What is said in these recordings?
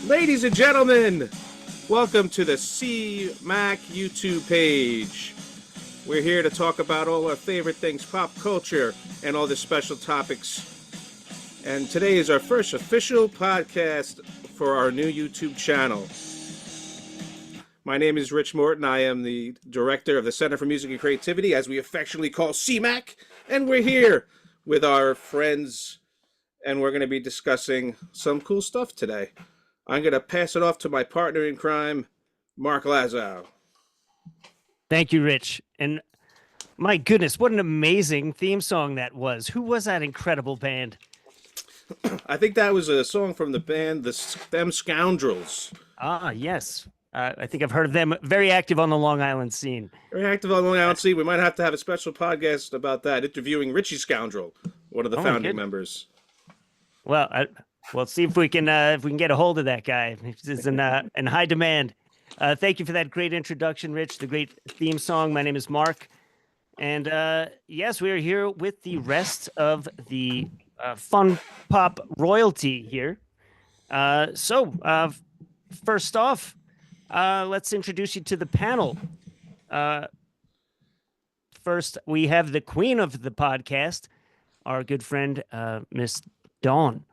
Ladies and gentlemen, welcome to the CMAC YouTube page. We're here to talk about all our favorite things, pop culture, and all the special topics. And today is our first official podcast for our new YouTube channel. My name is Rich Morton. I am the director of the Center for Music and Creativity, as we affectionately call CMAC. And we're here with our friends, and we're going to be discussing some cool stuff today. I'm going to pass it off to my partner in crime, Mark Lassow. Thank you, Rich. And my goodness, what an amazing theme song that was. Who was that incredible band? I think that was a song from the band Them Scoundrels. Ah, yes. I think I've heard of them. Very active on the Long Island scene. Very active on the Long Island scene. We might have to have a special podcast about that, interviewing Richie Scoundrel, one of the founding members. Well, we'll see if we can get a hold of that guy. He's in high demand. Thank you for that great introduction, Rich. The great theme song. My name is Mark, and yes, we are here with the rest of the fun pop royalty here. So first off, let's introduce you to the panel. First, we have the queen of the podcast, our good friend, Miss Dawn.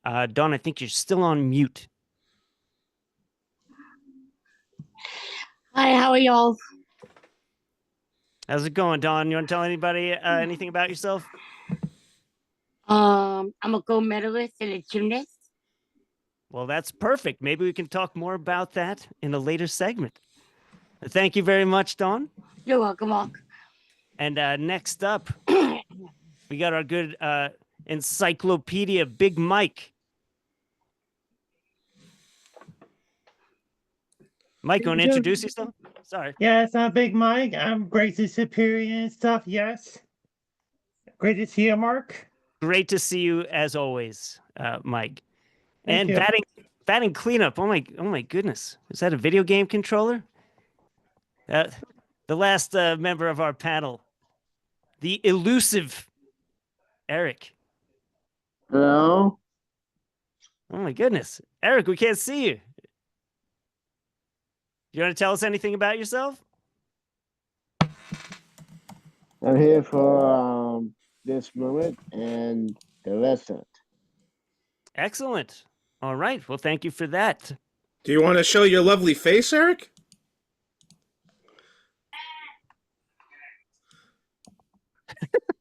Dawn, I think you're still on mute. Hi, how are y'all? How's it going, Dawn? You want to tell anybody anything about yourself? I'm a gold medalist and a gymnast. Well, that's perfect. Maybe we can talk more about that in a later segment. Thank you very much, Dawn. You're welcome, Mark. And next up, we got our good encyclopedia, Big Mike. Mike, want to introduce yourself? Sorry. Yes, I'm Big Mike. I'm great to superior and stuff. Yes. Great to see you, Mark. Great to see you as always, Mike. Thank and you. batting cleanup. Oh my goodness. Is that a video game controller? The last member of our panel, the elusive Eric. Hello? Oh my goodness. Eric, we can't see you. You want to tell us anything about yourself? I'm here for this moment and the lesson. Excellent. All right. Well, thank you for that. Do you want to show your lovely face, Eric?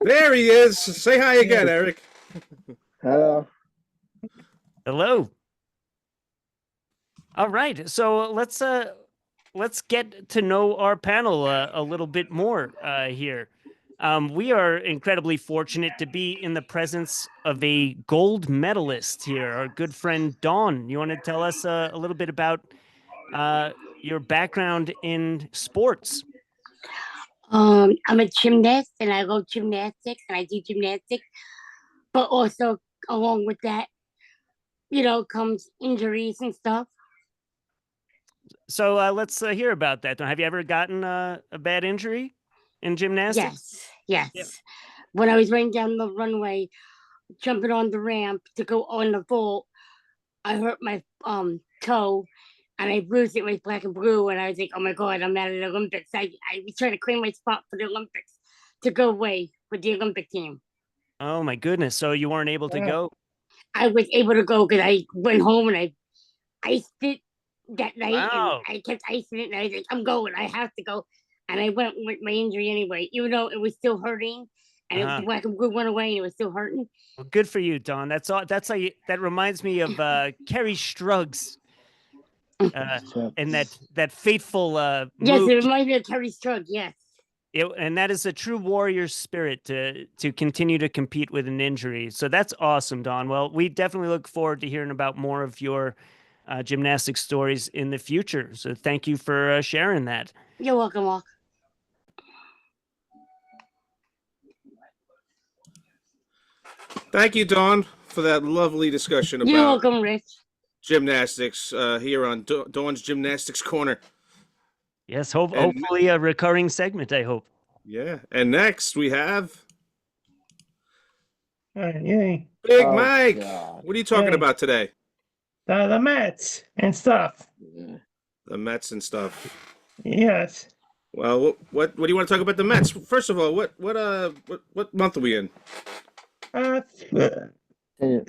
There he is. Say hi again, Eric. Hello. Hello. All right. So let's get to know our panel a little bit more here. We are incredibly fortunate to be in the presence of a gold medalist here, our good friend Dawn. You want to tell us a little bit about your background in sports? I'm a gymnast and I love gymnastics and I do gymnastics, but also along with that, comes injuries and stuff. So let's hear about that. Have you ever gotten a bad injury in gymnastics? Yes. Yep. When I was running down the runway, jumping on the ramp to go on the vault, I hurt my toe and I bruised it with black and blue. And I was like, oh my God, I'm out of the Olympics. I was trying to claim my spot for the Olympics to go away with the Olympic team. Oh my goodness. So you weren't able to go? I was able to go because I went home and I iced it that night. Wow. And I kept icing it and I was like, I'm going, I have to go. And I went with my injury anyway, even though it was still hurting and the black and blue went away and it was still hurting. Well, good for you, Dawn. That's all. That's how you. That reminds me of Kerry Struggs, and that fateful. Yes, move. it reminds me of Terry Strug. Yes. And that is a true warrior spirit to continue to compete with an injury. So that's awesome, Dawn. Well, we definitely look forward to hearing about more of your gymnastics stories in the future. So thank you for sharing that. You're welcome, Mark. Thank you, Dawn, for that lovely discussion about You're welcome, Rich. gymnastics here on Dawn's Gymnastics Corner. Yes, hopefully a recurring segment, I hope. Yeah. And next we have Yay. Big Oh, Mike, God. what are you talking Hey. about today? The Mets and stuff. Yeah. The Mets and stuff. Yes. Well, what do you want to talk about the Mets? First of all, what month are we in? Uh, And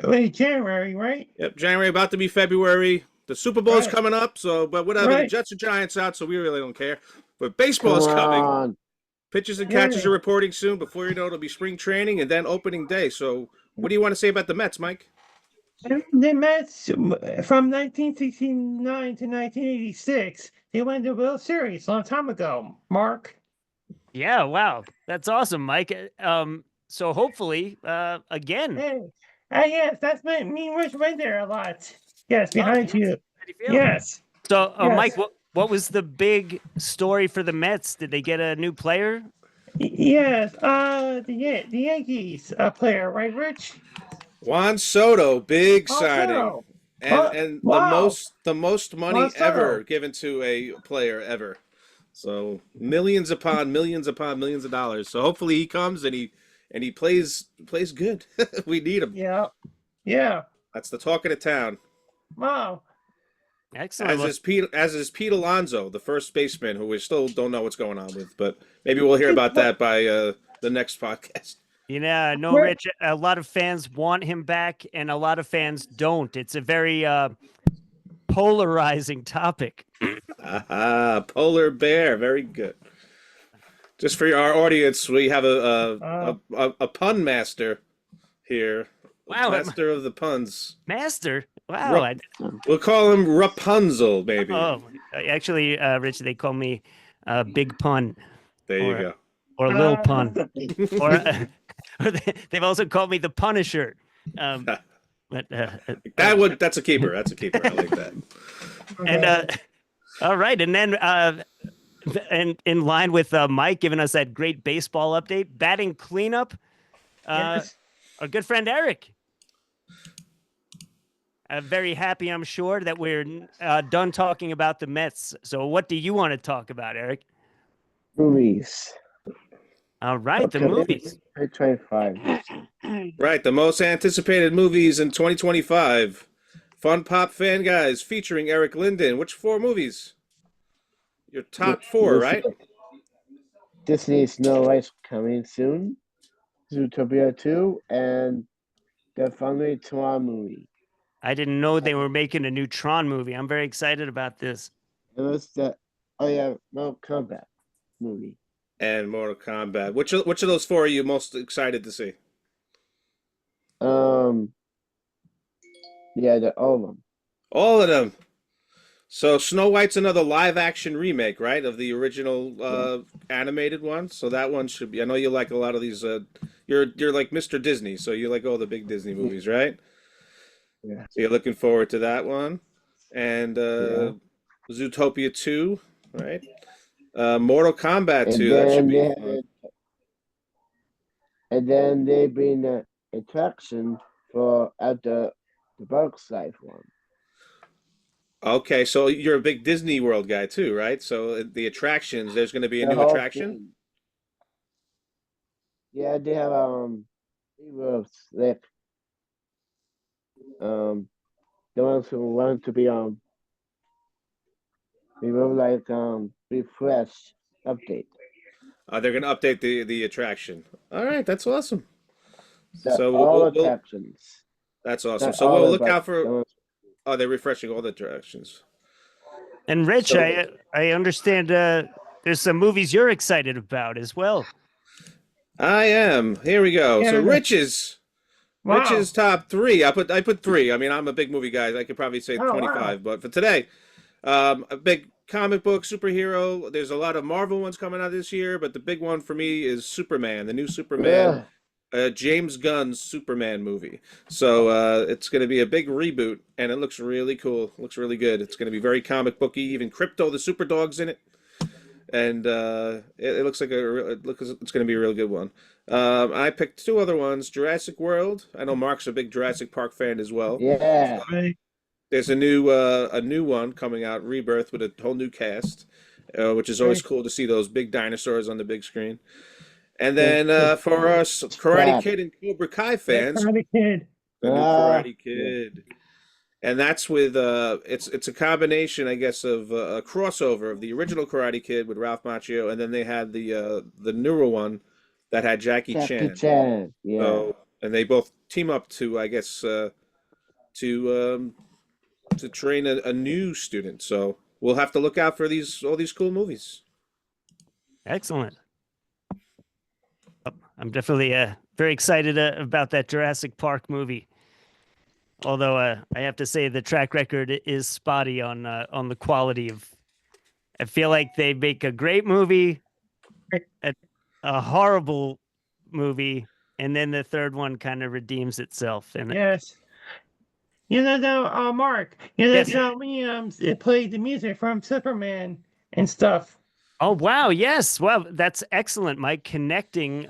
late January, right? Yep, January, about to be February. The Super Bowl's Right. coming up, so but whatever. The Right. Jets and Giants out, so we really don't care. But come baseball's coming. on. Pitchers and catchers Yeah. are reporting soon. Before you know, it'll be spring training and then opening day. So, what do you want to say about the Mets, Mike? The Mets from 1969 to 1986, they won the World Series a long time ago. Mark. Yeah, wow, that's awesome, Mike. So hopefully, again. Hey. Yes, that's me and Rich went there a lot. Yes, Oh, behind yes. you. How do you feel? Yes. So, Mike, Yes. what was the big story for the Mets? Did they get a new player? Yes. The Yankees player, right, Rich? Juan Soto, big Oh, signing, Soto. and Wow. the most money Juan Soto. ever given to a player ever. So millions upon millions upon millions of dollars. So hopefully he comes and he plays good. We need him. Yeah. Yeah. That's the talk of the town. Wow. Excellent. As is Pete Alonso, the first baseman, who we still don't know what's going on with, but maybe we'll hear about that by the next podcast. Yeah, no, Rich. A lot of fans want him back, and a lot of fans don't. It's a very polarizing topic. Polar bear, very good. Just for our audience, we have a pun master here. Wow, Master of the puns. Master. Wow. We'll call him Rapunzel, maybe. Actually, Rich, they call me Big Pun. There you go. Or Lil Pun. or they've also called me the Punisher. But That's a keeper. That's a keeper. I like that. and all right, and then and in line with Mike giving us that great baseball update, batting cleanup. Yes. Our good friend Eric. Very happy, I'm sure, that we're done talking about the Mets. So what do you want to talk about, Eric? Movies. All right, the Okay, movies. 25. Right, the most anticipated movies in 2025. Fun Pop Fan Guys featuring Eric Linden. Which 4 movies? Your top 4, right? Disney Snow White's coming soon. Zootopia 2 and the Family Tron movie. I didn't know they were making a new Tron movie. I'm very excited about this. And what's the Mortal Kombat movie. And Mortal Kombat. Which of those 4 are you most excited to see? Yeah, all of them. All of them. So Snow White's another live action remake, right, of the original animated one. So that one should be. I know you like a lot of these. You're like Mr. Disney, so you like all the big Disney movies, right? Yeah. So you're looking forward to that one, and Zootopia 2, right? Mortal Kombat 2. That should be fun. And then they bring the attraction at the park side one. Okay, so you're a big Disney World guy too, right? So the attractions, there's going to be a The new whole attraction. thing. Yeah, they have like the ones who want to be they will like refresh update. They're going to update the attraction. All right, that's awesome. So all attractions. That's awesome. Not So all we'll of look them, out for. but Oh, they're refreshing all the attractions. And Rich, So- I understand there's some movies you're excited about as well. I am. Here we go. So Yeah. Rich's top 3. I put 3. I mean, I'm a big movie guy. I could probably say Oh, 25, but for today, a big comic book superhero. There's a lot of Marvel ones coming out this year, but the big one for me is Superman, the new Superman. James Gunn's Superman movie. So it's going to be a big reboot, and it looks really cool. Looks really good. It's going to be very comic booky. Even Crypto the Superdog's in it, and it looks like it's going to be a really good one. I picked 2 other ones. Jurassic World. I know Mark's a big Jurassic Park fan as well. Yeah. There's a new one coming out, Rebirth, with a whole new cast, which is always cool to see those big dinosaurs on the big screen. And then for us Karate Crap. Kid and Cobra Kai That fans, Karate Kid. the new Ah, Karate Kid. And that's with it's a combination, I guess, of a crossover of the original Karate Kid with Ralph Macchio, and then they had the newer one that had Jackie Jackie Chan. Chan. Yeah. So, and they both team up to, I guess, to train a new student. So we'll have to look out for all these cool movies. Excellent. I'm definitely very excited about that Jurassic Park movie. Although I have to say the track record is spotty on the quality of. I feel like they make a great movie, a horrible movie, and then the third one kind of redeems itself. And Yes. Though, Mark, Yes. that's how it played the music from Superman and stuff. oh wow, yes, well that's excellent, Mike. Connecting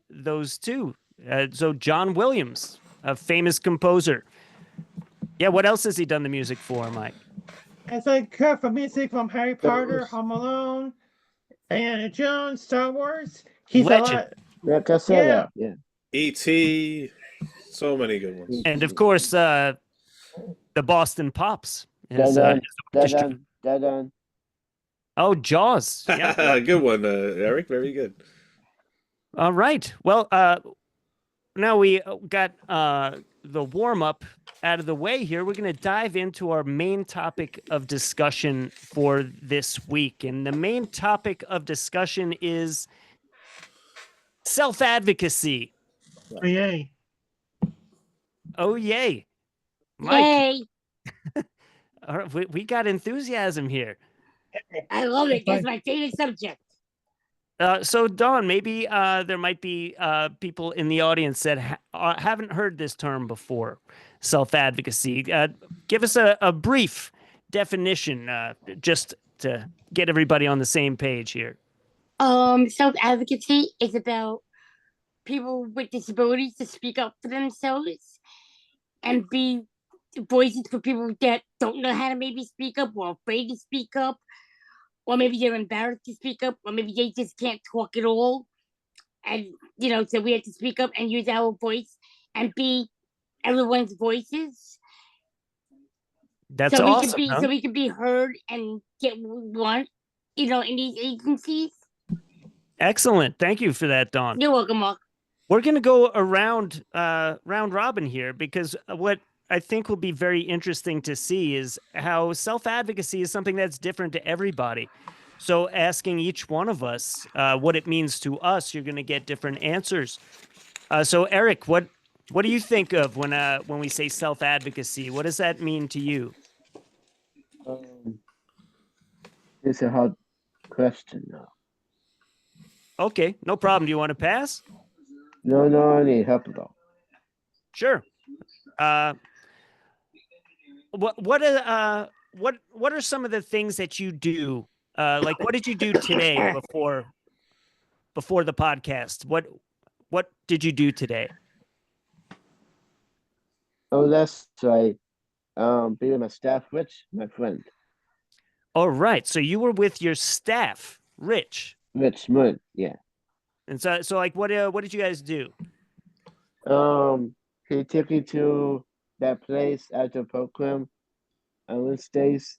those two. So John Williams, a famous composer. Yeah, what else has he done the music for, Mike? It's like cut from music from Harry Potter, Those. Home Alone, Indiana Jones, Star Wars. He's Legend. a lot. Like I said, yeah. E.T., so many good ones. And of course, the Boston Pops. Is, Dun just- dun dun dun. oh, Jaws. Yeah. Good one, Eric. Very good. All right. Well, now we got the warm up out of the way here. We're going to dive into our main topic of discussion for this week. And the main topic of discussion is self advocacy. Oh, yay. Oh, yay. Mike, Yay! all right, we got enthusiasm here. I love it. That's my favorite subject. So, Dawn, maybe there might be people in the audience that haven't heard this term before, self-advocacy. Give us a brief definition, just to get everybody on the same page here. Self-advocacy is about people with disabilities to speak up for themselves and be voices for people that don't know how to maybe speak up or afraid to speak up, or maybe they're embarrassed to speak up, or maybe they just can't talk at all. And, so we have to speak up and use our voice and be everyone's voices. That's so awesome. So we can be heard and get what we want, in these agencies. Excellent. Thank you for that, Dawn. You're welcome, Mark. We're going to go around round robin here, because what I think will be very interesting to see is how self-advocacy is something that's different to everybody. So asking each one of us what it means to us, you're going to get different answers. So Eric, what do you think of when we say self-advocacy? What does that mean to you? It's a hard question now. Okay, no problem. Do you want to pass? No, I need help though. Sure. What are some of the things that you do? Like, what did you do today before the podcast? What did you do today? Oh, that's right. Be with my staff, Rich, my friend. All right. So you were with your staff, Rich. Rich Moon, yeah. And so like, what did you guys do? He took me to that place after program on Wednesdays.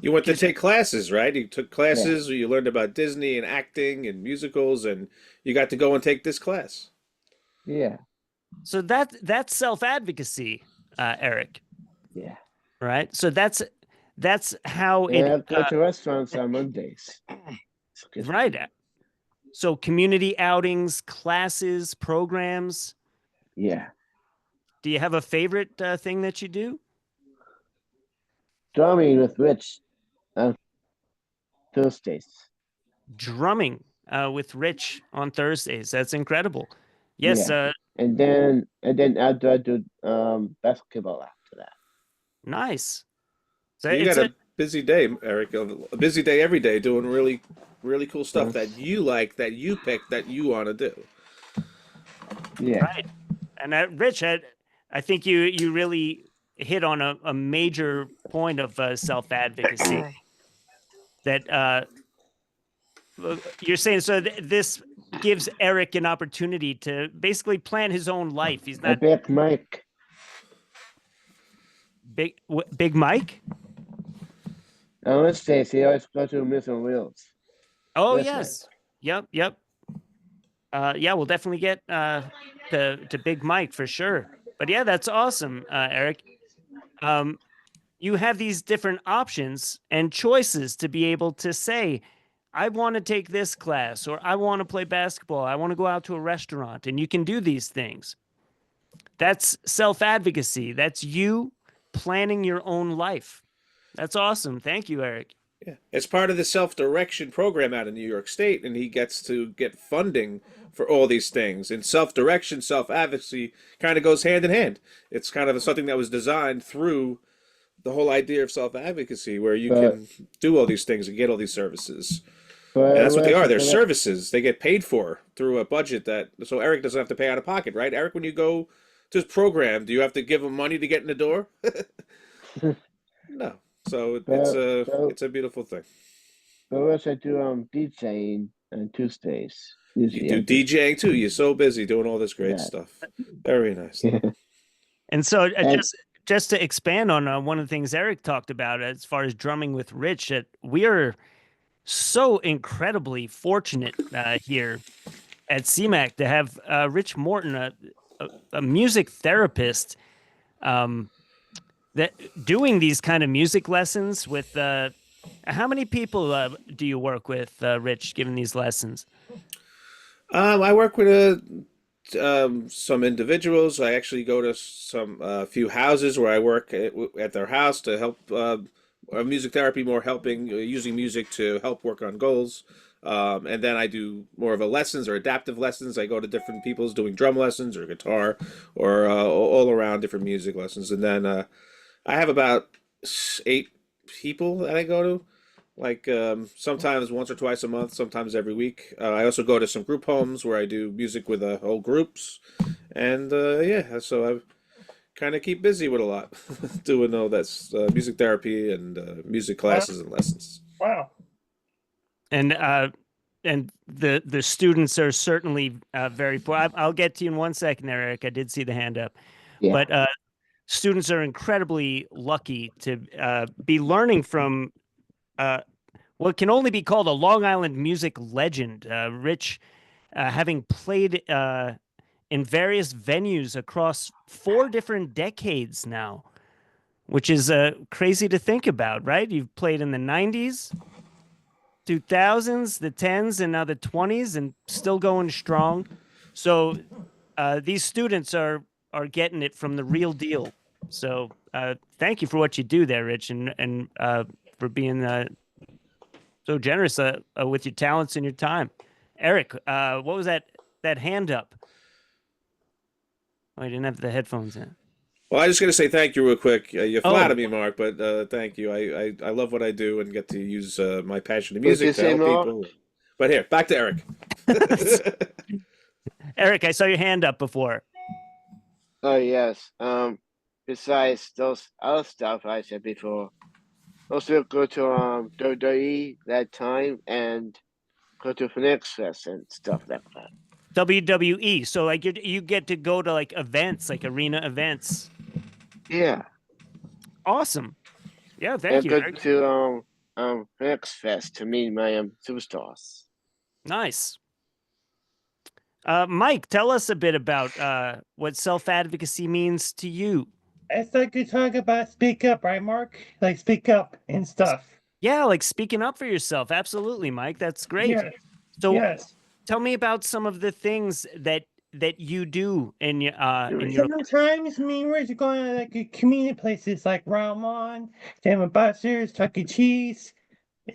You went to take classes, right? You took classes where you learned about Disney and acting and musicals, and you got to go and take this class. Yeah. So that's self-advocacy, Eric. Yeah. Right. So that's how Yeah, I it. go to restaurants on Mondays. Right. So community outings, classes, programs. Yeah. Do you have a favorite thing that you do? Drumming with Rich on Thursdays. Drumming with Rich on Thursdays. That's incredible. Yes. Yeah. And then after I do basketball after that. Nice. So You got a busy day, Eric. A busy day every day, doing really, really cool stuff that you like, that you pick, that you want to do. Yeah. Right. And Rich, I think you really hit on a major point of self-advocacy. That you're saying, so this gives Eric an opportunity to basically plan his own life. He's A not big Mike. Big Mike. Wednesdays, he always goes to Miss on Wheels. Oh Yes, yes, yep. Yeah, we'll definitely get to Big Mike for sure. But yeah, that's awesome, Eric. You have these different options and choices to be able to say, I want to take this class, or I want to play basketball. I want to go out to a restaurant, and you can do these things. That's self-advocacy. That's you planning your own life. That's awesome. Thank you, Eric. Yeah. It's part of the self-direction program out in New York State, and he gets to get funding for all these things. And self-direction, self-advocacy kind of goes hand in hand. It's kind of something that was designed through the whole idea of self-advocacy, where you can do all these things and get all these services. And that's what they are. They're services. They get paid for through a budget so Eric doesn't have to pay out of pocket, right? Eric, when you go to this program, do you have to give him money to get in the door? No. So it's a beautiful thing. But also I do DJing on Tuesdays. You do DJing too. You're so busy doing all this great stuff. Very nice. And so just to expand on one of the things Eric talked about as far as drumming with Rich, that we are so incredibly fortunate here at CMAC to have Rich Morton, a music therapist, that doing these kind of music lessons with. How many people do you work with, Rich, giving these lessons? I work with some individuals. I actually go to some few houses where I work at their house to help music therapy, more helping using music to help work on goals. And then I do more of a lessons or adaptive lessons. I go to different people's doing drum lessons or guitar or all around different music lessons. And then I have about 8 people that I go to. Like sometimes once or twice a month, sometimes every week. I also go to some group homes where I do music with whole groups, and so I kind of keep busy with a lot, doing all that's music therapy and music classes and lessons. Wow. And the students are certainly very poor. I'll get to you in one second, Eric. I did see the hand up, but students are incredibly lucky to be learning from. What can only be called a Long Island music legend, Rich, having played in various venues across 4 different decades now, which is crazy to think about, right? You've played in the 90s, 2000s, the 10s, and now the 20s, and still going strong. So these students are getting it from the real deal. So thank you for what you do there, Rich, and for being so generous with your talents and your time. Eric, what was that hand up? Oh, I didn't have the headphones in. Well, I'm just going to say thank you real quick. You flatter me, Mark, but thank you. I love what I do and get to use my passion in music to help people. But here, back to Eric. Eric, I saw your hand up before. Oh, yes. Besides those other stuff I said before, also go to WWE that time and go to Phoenix Fest and stuff like that. WWE. So like you get to go to like events, like arena events. Yeah. Awesome. Yeah, thank you. And go to Phoenix Fest to meet my superstars. Nice. Mike, tell us a bit about what self-advocacy means to you. It's like you talk about speak up, right, Mark? Like speak up and stuff. Yeah, like speaking up for yourself. Absolutely, Mike. That's great. Yes. So yes. Tell me about some of the things that you do in your Sometimes me and Rich are going to like community places like Ramon, Jam Busters, Chuck E. Cheese.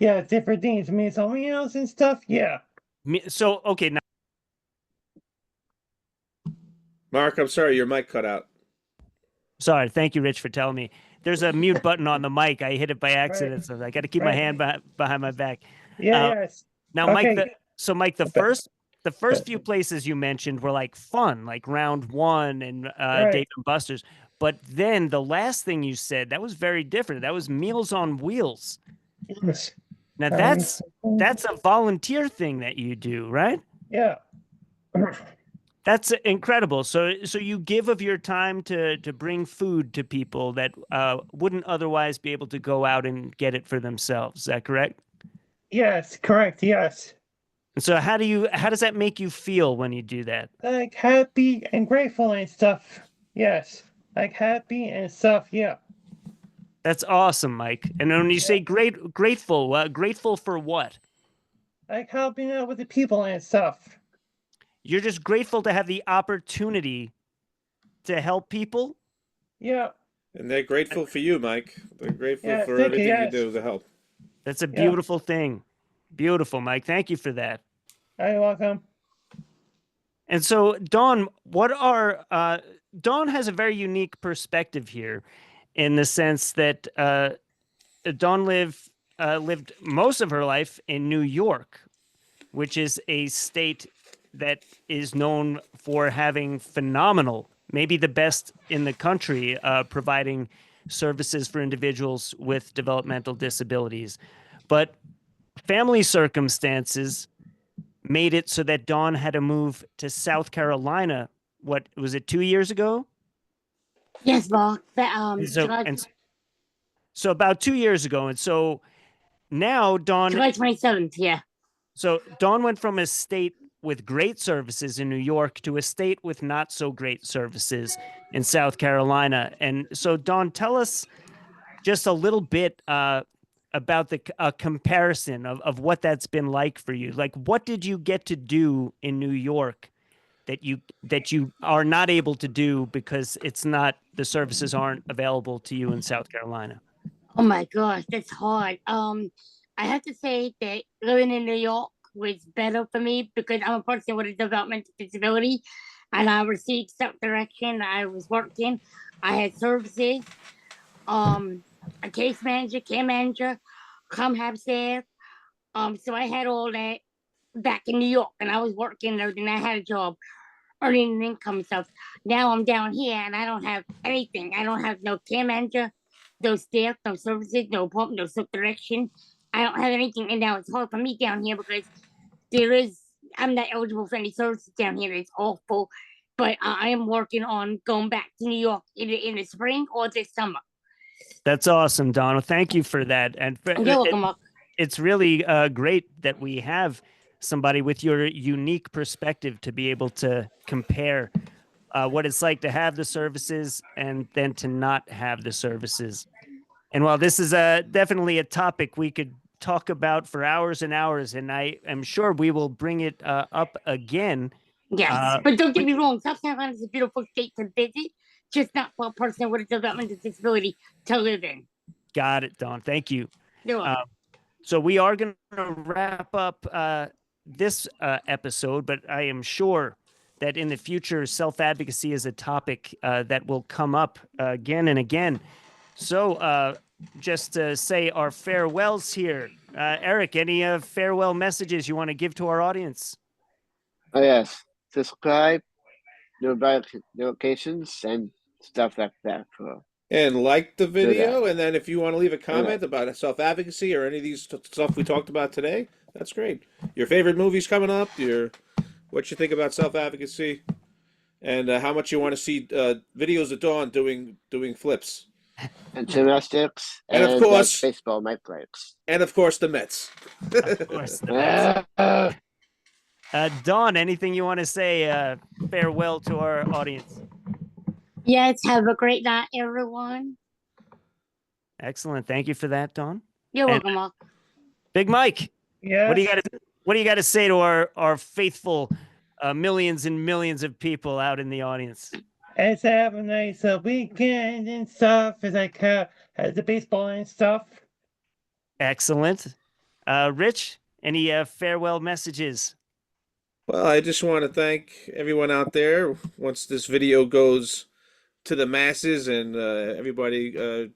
Yeah, different things. Meals on Wheels and stuff. Yeah. So okay, now Mark, I'm sorry, your mic cut out. Sorry, thank you, Rich, for telling me. There's a mute button on the mic. I hit it by accident, so I got to keep my hand behind my back. Yeah, yes. Now, okay. Mike, the first few places you mentioned were like fun, like Round One and Dave and Buster's. But then the last thing you said, that was very different. That was Meals on Wheels. Yes. Now that's a volunteer thing that you do, right? Yeah. That's incredible. So you give of your time to bring food to people that wouldn't otherwise be able to go out and get it for themselves. Is that correct? Yes, correct. Yes. And so how does that make you feel when you do that? Like happy and grateful and stuff. Yes. Like happy and stuff. Yeah. That's awesome, Mike. And when you say grateful, grateful for what? Like helping out with the people and stuff. You're just grateful to have the opportunity to help people. Yeah. And they're grateful for you, Mike. They're grateful Yeah, for thank you, everything you yes. do to help. That's a Yeah. beautiful thing. Beautiful, Mike. Thank you for that. You're welcome. And so, Dawn, Dawn has a very unique perspective here, in the sense that Dawn lived most of her life in New York, which is a state that is known for having phenomenal, maybe the best in the country, providing services for individuals with developmental disabilities. But family circumstances made it so that Dawn had to move to South Carolina. What was it, 2 years ago? Yes, Mark. But So about 2 years ago. And so now Dawn, July 27th. Yeah. so Dawn went from a state with great services in New York to a state with not so great services in South Carolina. And so, Dawn, tell us just a little bit about the comparison of what that's been like for you. Like, what did you get to do in New York that you are not able to do because the services aren't available to you in South Carolina? Oh my gosh, that's hard. I have to say that living in New York was better for me because I'm a person with a developmental disability, and I received self-direction. I was working. I had services. A case manager, care manager, come have staff. So I had all that back in New York, and I was working and everything. I had a job, earning an income and stuff. Now I'm down here, and I don't have anything. I don't have no care manager, no staff, no services, no apartment, no self-direction. I don't have anything, and now it's hard for me down here because I'm not eligible for any services down here. It's awful, but I am working on going back to New York in the spring or this summer. That's awesome, Donald. Thank you for that. And You're welcome, Mark. it's really great that we have somebody with your unique perspective to be able to compare what it's like to have the services and then to not have the services. And while this is definitely a topic we could talk about for hours and hours, and I am sure we will bring it up again. Yes, but don't get me wrong. South Carolina is a beautiful state to visit, just not for a person with a developmental disability to live in. Got it, Dawn. Thank you. You're welcome. So we are going to wrap up this episode, but I am sure that in the future, self-advocacy is a topic that will come up again and again. So just to say our farewells here, Eric, any farewell messages you want to give to our audience? Oh yes, subscribe, notifications, and stuff like that. And like the video, and then if you want to leave a comment about self-advocacy or any of these stuff we talked about today, that's great. Your favorite movies coming up, what you think about self-advocacy, and how much you want to see videos of Dawn doing flips. And gymnastics, and of course baseball, Mike likes. And of course the Mets. Of course the Mets. Dawn, anything you want to say farewell to our audience? Yes, have a great night, everyone. Excellent. Thank you for that, Dawn. You're welcome, Mark. Big Mike. Yeah. What do you got to say to our faithful millions and millions of people out in the audience? Let's have a nice weekend and stuff as I have the baseball and stuff. Excellent. Rich, any farewell messages? Well, I just want to thank everyone out there. Once this video goes to the masses and everybody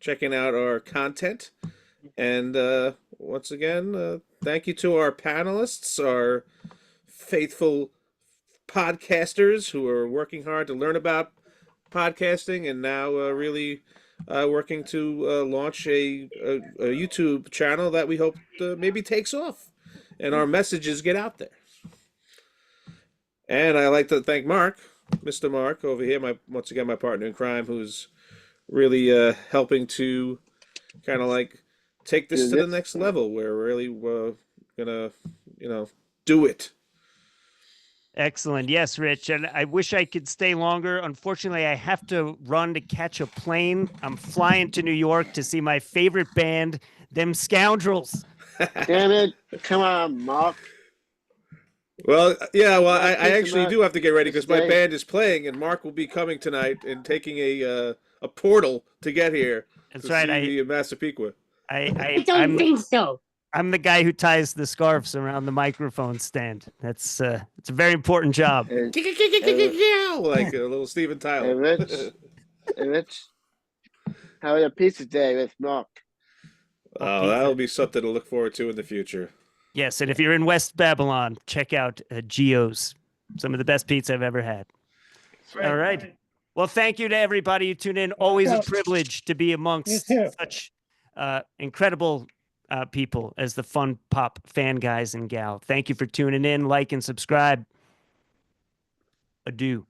checking out our content. And once again, thank you to our panelists, our faithful podcasters who are working hard to learn about podcasting and now really working to launch a YouTube channel that we hope maybe takes off and our messages get out there. And I like to thank Mark, Mr. Mark over here, once again my partner in crime, who's really helping to kind of like take this to the next level. We're really gonna, do it. Excellent. Yes, Rich. And I wish I could stay longer. Unfortunately, I have to run to catch a plane. I'm flying to New York to see my favorite band, Them Scoundrels. Damn it! Come on, Mark. Well, yeah. Well, I Mark, actually Mark, do have to get ready because my stay. band is playing, and Mark will be coming tonight and taking a portal to get here. That's to right. See the Massapequa. I don't think so. I'm the guy who ties the scarves around the microphone stand. It's a very important job. And, Like a little Steven Tyler. and Rich, how are your pizza day with Mark? Oh, that'll be something to look forward to in the future. Yes, and if you're in West Babylon, check out Geo's. Some of the best pizza I've ever had. All right. Well, thank you to everybody who tuned in. Always a privilege to be amongst such incredible people as the Fun Pop fan guys and gal. Thank you for tuning in. Like and subscribe. Adieu.